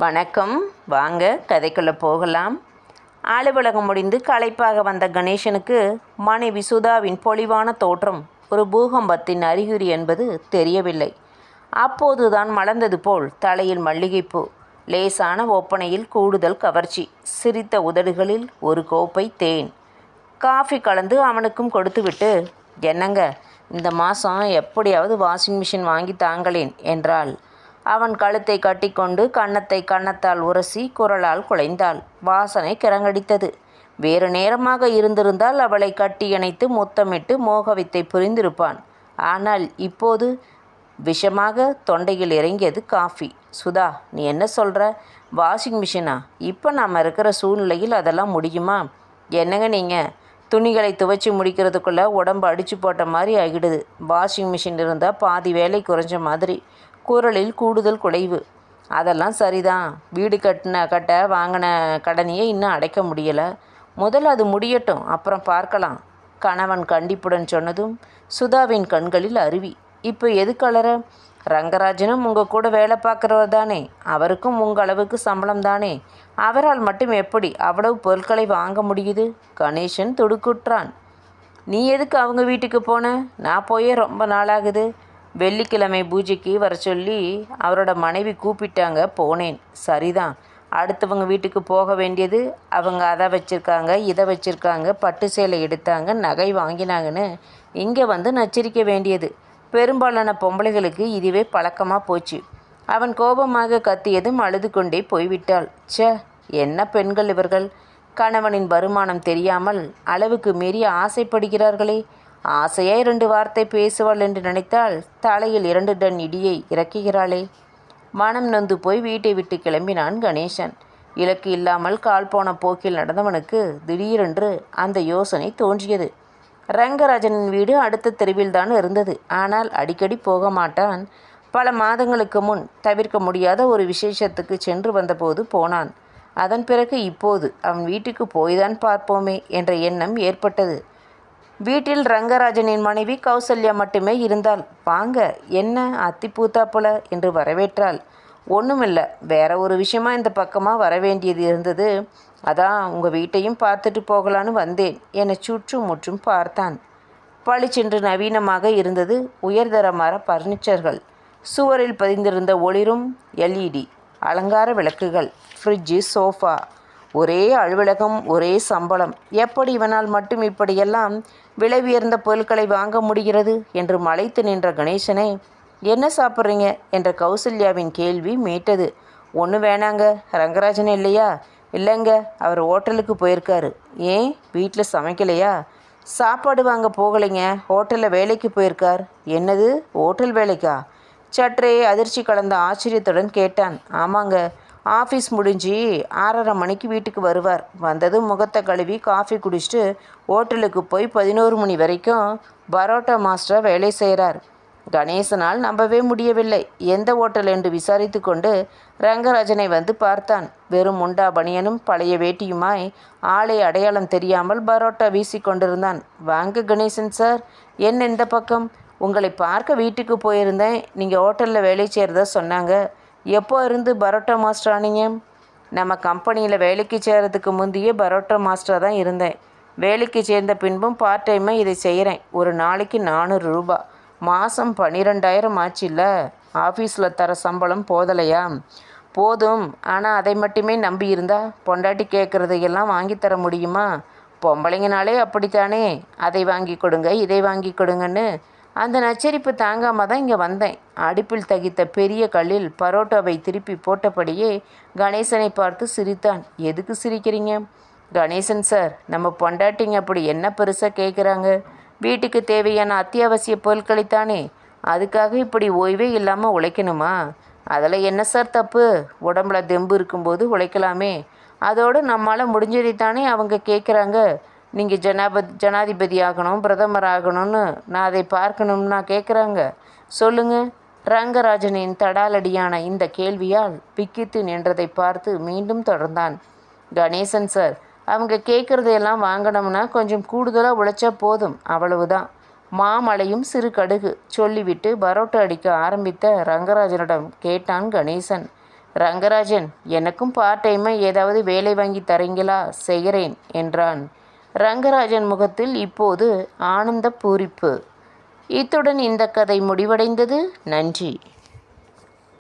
வணக்கம். வாங்க கதைக்குள்ளே போகலாம். அலுவலகம் முடிந்து களைப்பாக வந்த கணேசனுக்கு மனைவி சுதாவின் பொலிவான தோற்றம் ஒரு பூகம்பத்தின் அறிகுறி என்பது தெரியவில்லை. அப்போதுதான் மலர்ந்தது போல் தலையில் மல்லிகைப்பூ, லேசான ஒப்பனையில் கூடுதல் கவர்ச்சி, சிரித்த உதடுகளில் ஒரு கோப்பை தேன். காஃபி கலந்து அவனுக்கும் கொடுத்துவிட்டு, என்னங்க இந்த மாதம் எப்படியாவது வாஷிங் மிஷின் வாங்கி தாங்களேன் என்றாள். அவன் கழுத்தை கட்டிக்கொண்டு கன்னத்தை கன்னத்தால் உரசி குரலால் குலைந்தாள். வாசனை கிறங்கடித்தது. வேறு நேரமாக இருந்திருந்தால் அவளை கட்டியணைத்து முத்தமிட்டு மோகவித்தை புரிந்திருப்பான். ஆனால் இப்போது விஷமாக தொண்டையில் இறங்கியது காஃபி. சுதா, நீ என்ன சொல்கிற? வாஷிங் மிஷினா? இப்போ நாம் இருக்கிற சூழ்நிலையில் அதெல்லாம் முடியுமா? என்னங்க நீங்கள் துணிகளை துவைச்சி முடிக்கிறதுக்குள்ளே உடம்பு அடித்து போட்ட மாதிரி ஆகிடுது. வாஷிங் மிஷின் இருந்தால் பாதி வேலை குறைஞ்ச மாதிரி. குரலில் கூடுதல் குலைவு. அதெல்லாம் சரிதான். வீடு கட்ட வாங்கின கடனையே இன்னும் அடைக்க முடியலை. முதல்ல அது முடியட்டும், அப்புறம் பார்க்கலாம். கணவன் கண்டிப்புடன் சொன்னதும் சுதாவின் கண்களில் அருவி. இப்போ எது கலர? ரங்கராஜனும் உங்கள் கூட வேலை பார்க்குறவர் தானே. அவருக்கும் உங்கள் அளவுக்கு சம்பளம் தானே. அவரால் மட்டும் எப்படி அவ்வளவு பொருட்களை வாங்க முடியுது? கணேசன் துடுக்குற்றான். நீ எதுக்கு அவங்க வீட்டுக்கு போன? நான் போயே ரொம்ப நாளாகுது. வெள்ளிக்கிழமை பூஜைக்கு வர சொல்லி அவரோட மனைவி கூப்பிட்டாங்க, போனேன். சரிதான். அடுத்தவங்க வீட்டுக்கு போக வேண்டியது. அவங்க அதை வச்சுருக்காங்க, இதை வச்சுருக்காங்க, பட்டு சேலை எடுத்தாங்க, நகை வாங்கினாங்கன்னு இங்கே வந்து நச்சரிக்க வேண்டியது. பெரும்பாலான பொம்பளைகளுக்கு இதுவே பழக்கமாக போச்சு. அவன் கோபமாக கத்தியதும் அழுது கொண்டே போய்விட்டாள். என்ன பெண்கள் இவர்கள்! கணவனின் வருமானம் தெரியாமல் அளவுக்கு மீறி ஆசைப்படுகிறார்களே. ஆசையாய் 2 வார்த்தை பேசுவாள் என்று நினைத்தால் தலையில் 2 டன் இடியை இறக்குகிறாளே. மனம் நொந்து போய் வீட்டை விட்டு கிளம்பினான் கணேசன். இலக்கு இல்லாமல் கால் போன போக்கில் நடந்தவனுக்கு திடீரென்று அந்த யோசனை தோன்றியது. ரங்கராஜனின் வீடு அடுத்த தெருவில்தான் இருந்தது. ஆனால் அடிக்கடி போக மாட்டான். பல மாதங்களுக்கு முன் தவிர்க்க முடியாத ஒரு விசேஷத்துக்கு சென்று வந்தபோது போனான். அதன் பிறகு இப்போது அவன் வீட்டுக்கு போய்தான் பார்ப்போமே என்ற எண்ணம் ஏற்பட்டது. வீட்டில் ரங்கராஜனின் மனைவி கௌசல்யா மட்டுமே இருந்தாள். வாங்க, என்ன அத்திப்பூத்தா போல என்று வரவேற்றாள். ஒன்றுமில்லை, வேற ஒரு விஷயமா இந்த பக்கமாக வர வேண்டியது இருந்தது. அதான் உங்கள் வீட்டையும் பார்த்துட்டு போகலான்னு வந்தேன் என சுற்றும் முற்றும் பார்த்தான். பளிச்சென்று நவீனமாக இருந்தது உயர்தரமான பர்னிச்சர்கள். சுவரில் பதிந்திருந்த ஒளிரும் எல்இடி அலங்கார விளக்குகள், ஃப்ரிட்ஜு, சோஃபா. ஒரே அலுவலகம், ஒரே சம்பளம். எப்படி இவனால் மட்டும் இப்படியெல்லாம் விலை உயர்ந்த பொருட்களை வாங்க முடிகிறது என்று மலைத்து நின்ற கணேசனை, என்ன சாப்பிட்றீங்க என்ற கௌசல்யாவின் கேள்வி மீட்டது. ஒன்றும் வேணாங்க. ரங்கராஜன் இல்லையா? இல்லைங்க, அவர் ஹோட்டலுக்கு போயிருக்காரு. ஏன் வீட்டில் சமைக்கலையா? சாப்பாடு வாங்க போகலைங்க, ஹோட்டலில் வேலைக்கு போயிருக்கார். என்னது, ஹோட்டல் வேலைக்கா? சற்றே அதிர்ச்சி கலந்த ஆச்சரியத்துடன் கேட்டான். ஆமாங்க, ஆஃபீஸ் முடிஞ்சு 6:30 மணிக்கு வீட்டுக்கு வருவார். வந்ததும் முகத்தை கழுவி காஃபி குடிச்சிட்டு ஹோட்டலுக்கு போய் 11 மணி வரைக்கும் பரோட்டா மாஸ்டராக வேலை செய்கிறார். கணேசனால் நம்பவே முடியவில்லை. எந்த ஹோட்டல் என்று விசாரித்து கொண்டு ரங்கராஜனை வந்து பார்த்தான். வெறும் முண்டா பனியனும் பழைய வேட்டியுமாய் ஆளை அடையாளம் தெரியாமல் பரோட்டா வீசி கொண்டிருந்தான். வாங்க கணேசன் சார், என்ன இந்த பக்கம்? உங்களை பார்க்க வீட்டுக்கு போயிருந்தேன். நீங்கள் ஹோட்டலில் வேலை செய்கிறதா சொன்னாங்க. எப்போ இருந்து பரோட்டா மாஸ்டர் ஆனீங்க? நம்ம கம்பெனியில் வேலைக்கு சேர்கிறதுக்கு முந்தையே பரோட்டா மாஸ்டராக தான் இருந்தேன். வேலைக்கு சேர்ந்த பின்பும் பார்ட் டைமாக இதை செய்கிறேன். ஒரு நாளைக்கு 400 ரூபா, மாதம் 12,000 ஆச்சுல்ல. ஆஃபீஸில் தர சம்பளம் போதலையா? போதும். ஆனால் அதை மட்டுமே நம்பி இருந்தால் பொண்டாட்டி கேட்குறதையெல்லாம் வாங்கித்தர முடியுமா? பொம்பளைங்கனாலே அப்படித்தானே, அதை வாங்கி கொடுங்க, இதை வாங்கி கொடுங்கன்னு. அந்த நச்சரிப்பு தாங்காமல் தான் இங்கே வந்தேன். அடுப்பில் தகித்த பெரிய கல்லில் பரோட்டாவை திருப்பி போட்டபடியே கணேசனை பார்த்து சிரித்தான். எதுக்கு சிரிக்கிறீங்க? கணேசன் சார், நம்ம பொண்டாட்டிங்க அப்படி என்ன பெருசாக கேட்குறாங்க? வீட்டுக்கு தேவையான அத்தியாவசிய பொருட்களைத்தானே. அதுக்காக இப்படி ஓய்வே இல்லாமல் உழைக்கணுமா? அதில் என்ன சார் தப்பு? உடம்புல தெம்பு இருக்கும்போது உழைக்கலாமே. அதோடு நம்மளால் முடிஞ்சதைத்தானே அவங்க கேட்குறாங்க. நீங்கள் ஜனாதிபதி ஆகணும், பிரதமர் ஆகணும்னு நான் அதை பார்க்கணும்னா கேட்குறாங்க. சொல்லுங்கள். ரங்கராஜனின் தடாலடியான இந்த கேள்வியால் பிக்கித்து நின்றதை பார்த்து மீண்டும் தொடர்ந்தான். கணேசன் சார், அவங்க கேட்குறதையெல்லாம் வாங்கணும்னா கொஞ்சம் கூடுதலாக உழைச்சா போதும், அவ்வளவுதான். மாமலையும் சிறு கடுகு சொல்லிவிட்டு பரோட்டா அடிக்க ஆரம்பித்த ரங்கராஜனிடம் கேட்டான் கணேசன். ரங்கராஜன், எனக்கும் பார்ட் டைமாக ஏதாவது வேலை வாங்கி தரீங்களா? செய்கிறேன் என்றான். ரங்கராஜன் முகத்தில் இப்போது ஆனந்த பூரிப்பு. இத்துடன் இந்த கதை முடிவடைந்தது. நன்றி.